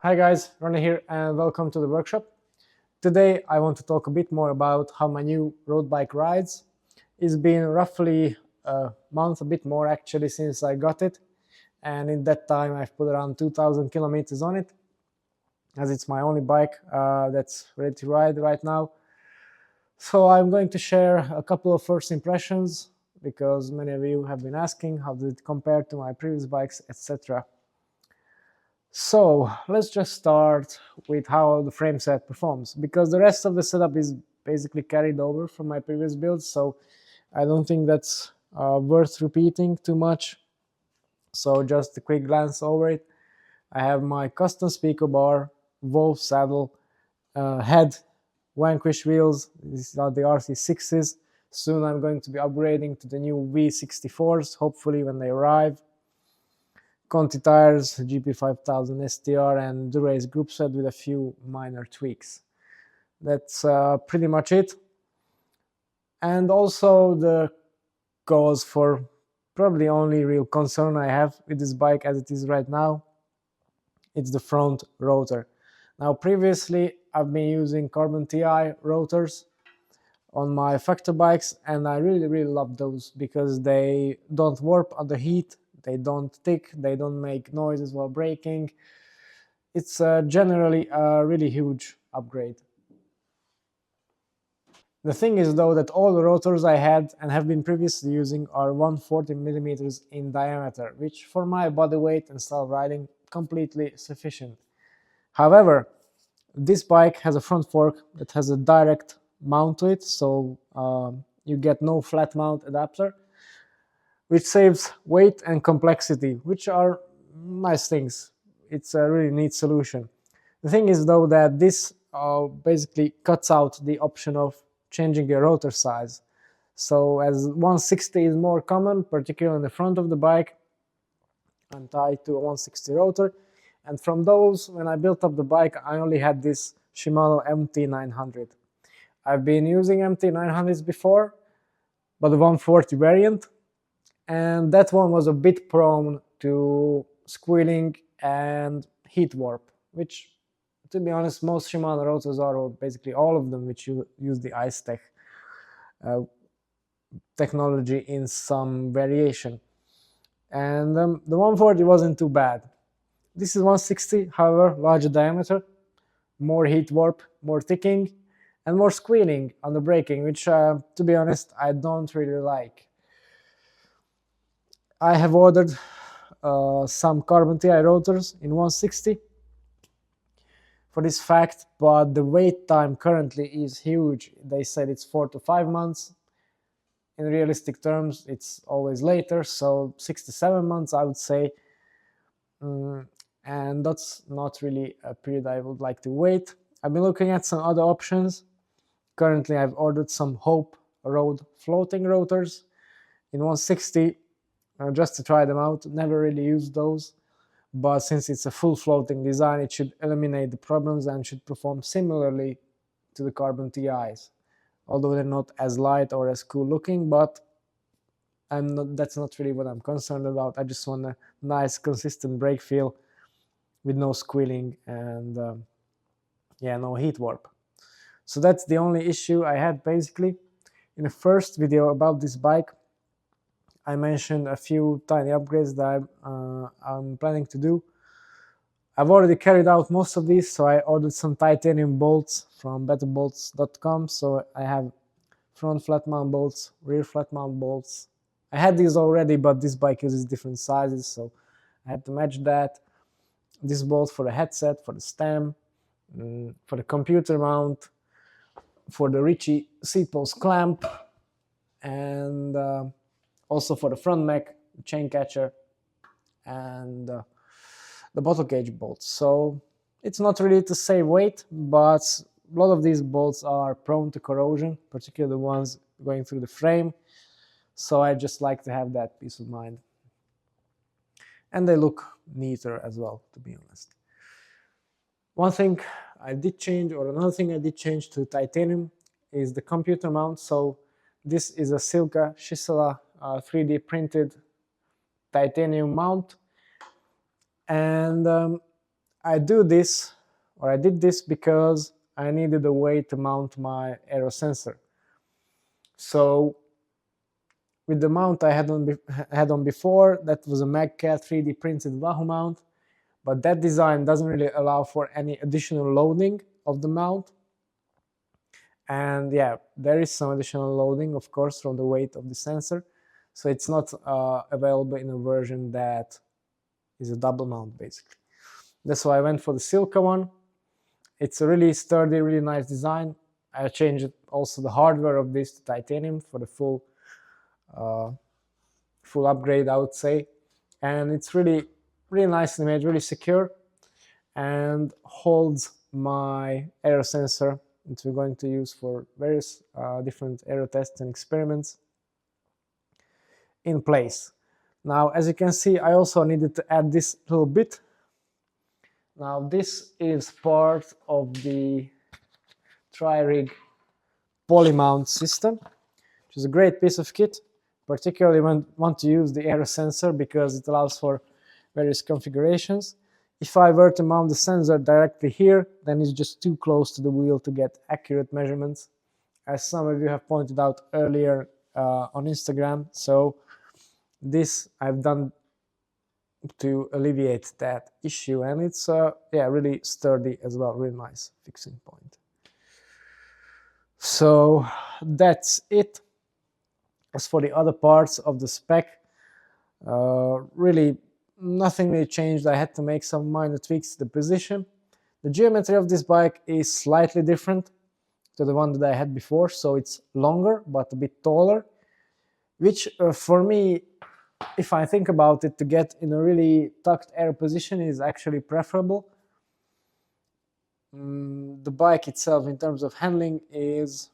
Hi guys, Ronnie here and welcome to the workshop. Today I want to talk a bit more about how my new road bike rides. It's been roughly a month, a bit more actually, since I got it, and in that time I've put around 2000 kilometers on it, as it's my only bike that's ready to ride right now. So I'm going to share a couple of first impressions because many of you have been asking how did it compare to my previous bikes, etc. So let's just start with how the frame set performs, because the rest of the setup is basically carried over from my previous builds, so I don't think that's worth repeating too much. So just a quick glance over it. I have my custom speaker bar, Wolf saddle, head, Vanquish wheels. These are the RC6s. Soon I'm going to be upgrading to the new V64s, hopefully when they arrive. Conti tires, GP5000 STR, and Durace group set with a few minor tweaks. That's pretty much it. And also the cause for probably only real concern I have with this bike as it is right now, it's the front rotor. Now previously I've been using carbon TI rotors on my factor bikes, and I really love those because they don't warp under heat, they don't tick, they don't make noises while braking. It's generally a really huge upgrade. The thing is though that all the rotors I had and have been previously using are 140 millimeters in diameter, which for my body weight and style of riding completely sufficient. However, this bike has a front fork that has a direct mount to it, so you get no flat mount adapter, which saves weight and complexity, which are nice things. It's a really neat solution. The thing is though that this basically cuts out the option of changing your rotor size. So as 160 is more common, particularly in the front of the bike, I'm tied to a 160 rotor. And from those, when I built up the bike, I only had this Shimano MT900. I've been using MT900s before, but the 140 variant, and that one was a bit prone to squealing and heat warp, which, to be honest, most Shimano rotors are, or basically all of them, which use the Ice Tech technology in some variation. And the 140 wasn't too bad. This is 160, however, larger diameter, more heat warp, more ticking, and more squealing on the braking, which, to be honest, I don't really like. I have ordered some carbon TI rotors in 160 for this fact, but the wait time currently is huge. They said it's 4 to 5 months. In realistic terms, it's always later, so 6 to 7 months, I would say. And that's not really a period I would like to wait. I've been looking at some other options. Currently, I've ordered some Hope Road floating rotors in 160 just to try them out. Never really used those, but since it's a full floating design, it should eliminate the problems and should perform similarly to the carbon TIs, although they're not as light or as cool looking. But that's not really what I'm concerned about. I just want a nice consistent brake feel with no squealing and no heat warp. So that's the only issue I had basically. In the first video about this bike, I mentioned a few tiny upgrades that I'm planning to do. I've already carried out most of these, so I ordered some titanium bolts from betterbolts.com. So I have front flat mount bolts, rear flat mount bolts. I had these already, but this bike uses different sizes, so I had to match that. This bolt for the headset, for the stem, for the computer mount, for the Ritchie seat post clamp, and also for the front mech, the chain catcher, and the bottle cage bolts. So it's not really to save weight, but a lot of these bolts are prone to corrosion, particularly the ones going through the frame. So I just like to have that peace of mind. And they look neater as well, to be honest. One thing I did change, or another thing I did change to titanium, is the computer mount. So this is a Silca Schisela 3D printed titanium mount, and I did this because I needed a way to mount my aero sensor. So with the mount I had on before, that was a MagCat 3D printed Wahoo mount, but that design doesn't really allow for any additional loading of the mount. And yeah, there is some additional loading, of course, from the weight of the sensor. So it's not available in a version that is a double mount, basically. That's why I went for the Silca one. It's a really sturdy, really nice design. I changed also the hardware of this to titanium for the full upgrade, I would say. And it's really nicely made, really secure, and holds my aero sensor that we're going to use for various different aero tests and experiments in place. Now, as you can see, I also needed to add this little bit. Now, this is part of the tri-rig poly-mount system, which is a great piece of kit, particularly when you want to use the aero sensor because it allows for various configurations. If I were to mount the sensor directly here, then it's just too close to the wheel to get accurate measurements, as some of you have pointed out earlier on Instagram. So this I've done to alleviate that issue, and it's yeah, really sturdy as well, really nice fixing point. So that's it. As for the other parts of the spec, really nothing really changed. I had to make some minor tweaks to the position. The geometry of this bike is slightly different to the one that I had before, so it's longer but a bit taller, which for me, if I think about it, to get in a really tucked air position is actually preferable. The bike itself, in terms of handling, is,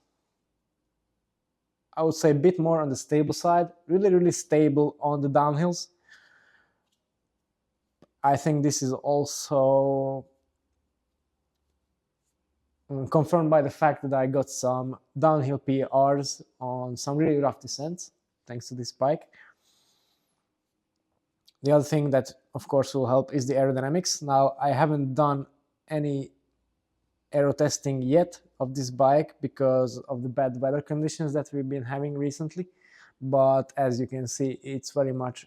I would say, a bit more on the stable side, really stable on the downhills. I think this is also confirmed by the fact that I got some downhill PRs on some really rough descents thanks to this bike. The other thing that of course will help is the aerodynamics. Now, I haven't done any aero testing yet of this bike because of the bad weather conditions that we've been having recently, but as you can see, it's very much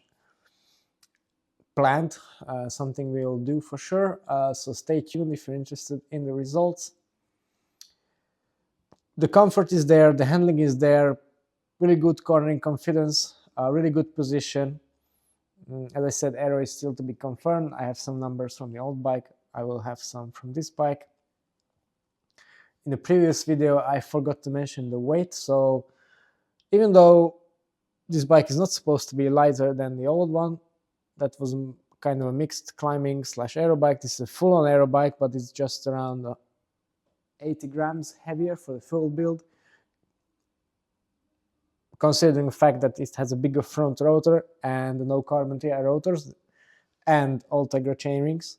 planned, something we'll do for sure, so stay tuned if you're interested in the results. The comfort is there, the handling is there, really good cornering confidence, really good position. As I said, aero is still to be confirmed. I have some numbers from the old bike, I will have some from this bike. In the previous video I forgot to mention the weight, so even though this bike is not supposed to be lighter than the old one, that was kind of a mixed climbing / aero bike, this is a full-on aero bike, but it's just around 80 grams heavier for the full build, considering the fact that it has a bigger front rotor and no carbon TI rotors and Ultegra chainrings.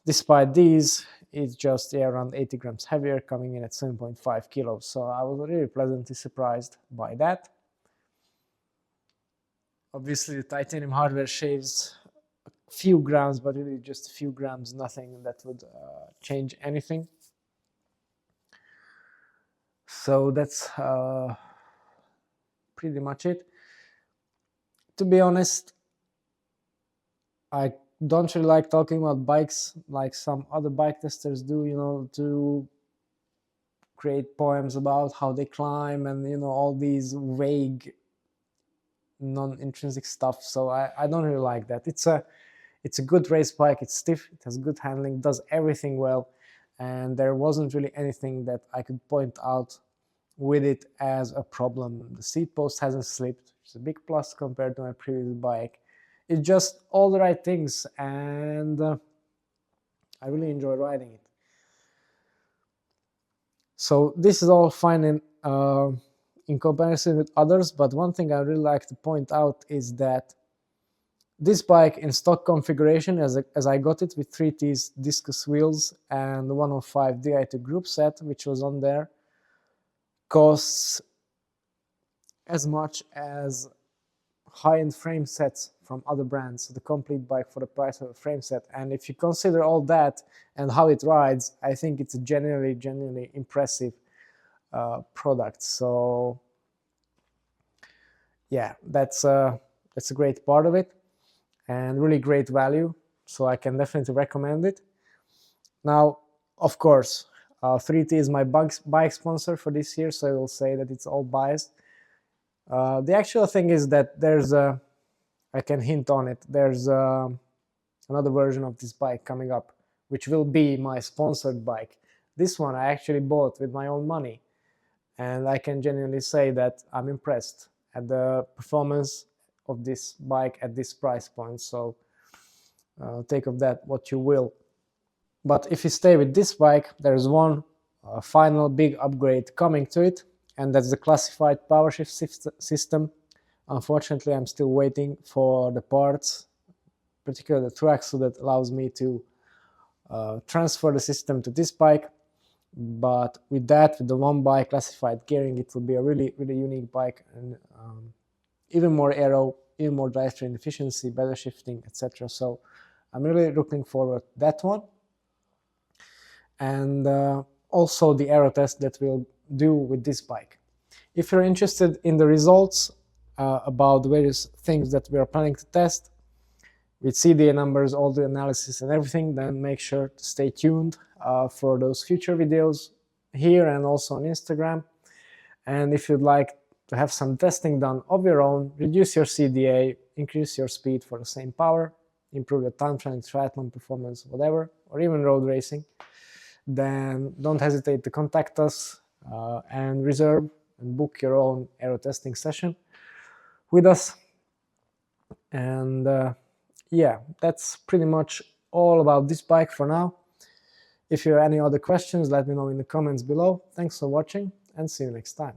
Despite these, it's just around 80 grams heavier, coming in at 7.5 kilos. So I was really pleasantly surprised by that. Obviously, the titanium hardware shaves a few grams, but really just a few grams, nothing that would change anything. So that's pretty much it. To be honest, I don't really like talking about bikes like some other bike testers do, you know, to create poems about how they climb and, you know, all these vague non-intrinsic stuff. So I don't really like that. It's a good race bike, it's stiff, it has good handling, does everything well, and there wasn't really anything that I could point out with it as a problem. The seat post hasn't slipped, which is a big plus compared to my previous bike. It's just all the right things, and I really enjoy riding it. So this is all fine in comparison with others, but one thing I really like to point out is that this bike in stock configuration, as I got it with 3T's discus wheels and the 105 Di2 group set, which was on there, costs as much as high-end frame sets from other brands, the complete bike for the price of a Frameset. And if you consider all that and how it rides, I think it's a genuinely impressive product. So yeah, that's a great part of it and really great value. So I can definitely recommend it. Now, of course, 3T is my bike sponsor for this year, so I will say that it's all biased. The actual thing is that there's a, I can hint on it, there's another version of this bike coming up, which will be my sponsored bike. This one I actually bought with my own money, and I can genuinely say that I'm impressed at the performance of this bike at this price point. So take of that what you will. But if you stay with this bike, there's one final big upgrade coming to it, and that's the classified power shift system. Unfortunately, I'm still waiting for the parts, particularly the Truaxle, that allows me to transfer the system to this bike. But with that, with the one bike classified gearing, it will be a really unique bike, and even more aero, even more drivetrain efficiency, better shifting, etc. So I'm really looking forward to that one. And also the aero test that we'll do with this bike. If you're interested in the results about the various things that we are planning to test, with CDA numbers, all the analysis and everything, then make sure to stay tuned for those future videos here and also on Instagram. And if you'd like to have some testing done of your own, reduce your CDA, increase your speed for the same power, improve your time trialing, triathlon performance, whatever, or even road racing, then don't hesitate to contact us and reserve and book your own aero testing session with us. And yeah, that's pretty much all about this bike for now. If you have any other questions, let me know in the comments below. Thanks for watching, and see you next time.